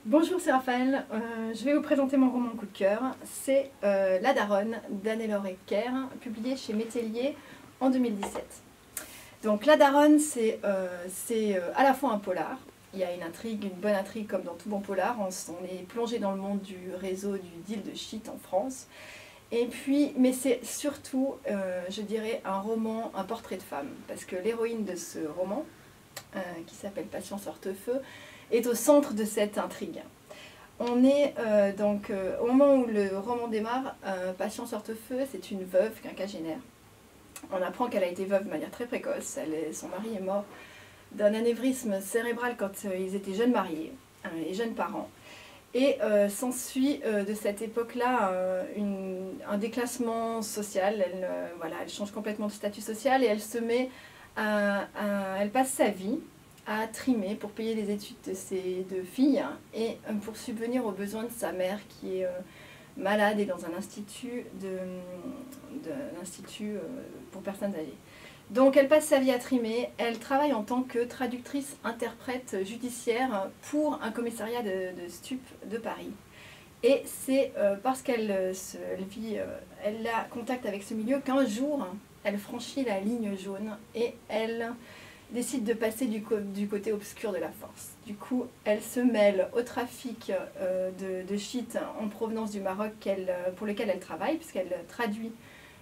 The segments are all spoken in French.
Bonjour, c'est Raphaël. Je vais vous présenter mon roman coup de cœur. C'est La Daronne d'Anne-Laure Ecker, publié chez Métellier en 2017. Donc La Daronne, c'est à la fois un polar. Il y a une intrigue, une bonne intrigue comme dans tout bon polar. On est plongé dans le monde du réseau du deal de shit en France. Et puis, mais c'est surtout, je dirais, un roman, un portrait de femme. Parce que l'héroïne de ce roman, qui s'appelle Patience Hortefeux, est au centre de cette intrigue. On est au moment où le roman démarre, Patience Hortefeux, c'est une veuve quinquagénaire. On apprend qu'elle a été veuve de manière très précoce. Son mari est mort d'un anévrisme cérébral quand ils étaient jeunes mariés et jeunes parents. Et s'ensuit de cette époque-là un déclassement social. Elle change complètement de statut social et elle se met elle passe sa vie à trimer pour payer les études de ses deux filles et pour subvenir aux besoins de sa mère qui est malade et dans un institut, pour personnes âgées. Donc elle passe sa vie à trimer, elle travaille en tant que traductrice-interprète judiciaire pour un commissariat de stupes de Paris. Et c'est parce qu'elle a contact avec ce milieu qu'un jour, elle franchit la ligne jaune et elle décide de passer du côté obscur de la force. Du coup, elle se mêle au trafic de shit en provenance du Maroc pour lequel elle travaille, puisqu'elle traduit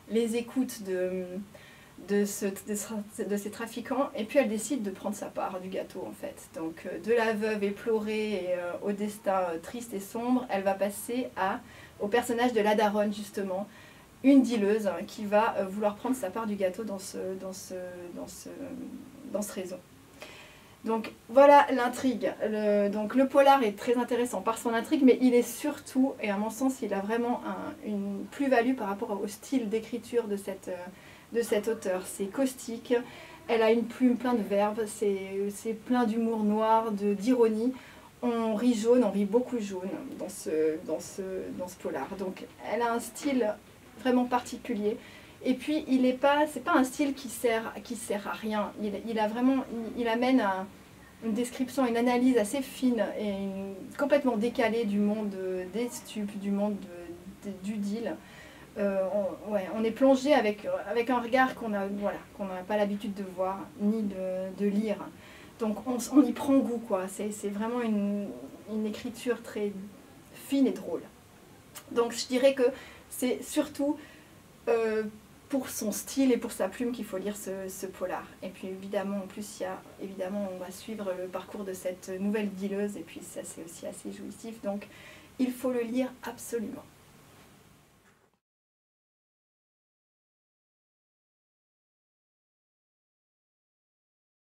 les écoutes de ces trafiquants, et puis elle décide de prendre sa part du gâteau en fait. Donc de la veuve éplorée et au destin triste et sombre, elle va passer au personnage de la daronne justement, une dealeuse qui va vouloir prendre sa part du gâteau dans ce réseau. Donc voilà l'intrigue. Le polar est très intéressant par son intrigue, mais il est surtout, et à mon sens, il a vraiment une plus-value par rapport au style d'écriture de cet auteur. C'est caustique, elle a une plume plein de verve, c'est plein d'humour noir, d'ironie. On rit jaune, on rit beaucoup jaune dans ce polar. Donc elle a un style vraiment particulier. Et puis c'est pas un style qui sert à rien. Il amène une description, une analyse assez fine et complètement décalée du monde des stupes, du monde du deal. On est plongé avec un regard qu'on n'a pas l'habitude de voir ni de lire. Donc on y prend goût, quoi. C'est vraiment une écriture très fine et drôle. Donc je dirais que c'est surtout pour son style et pour sa plume qu'il faut lire ce polar. Et puis évidemment, en plus, on va suivre le parcours de cette nouvelle dealeuse, et puis ça c'est aussi assez jouissif. Donc il faut le lire absolument.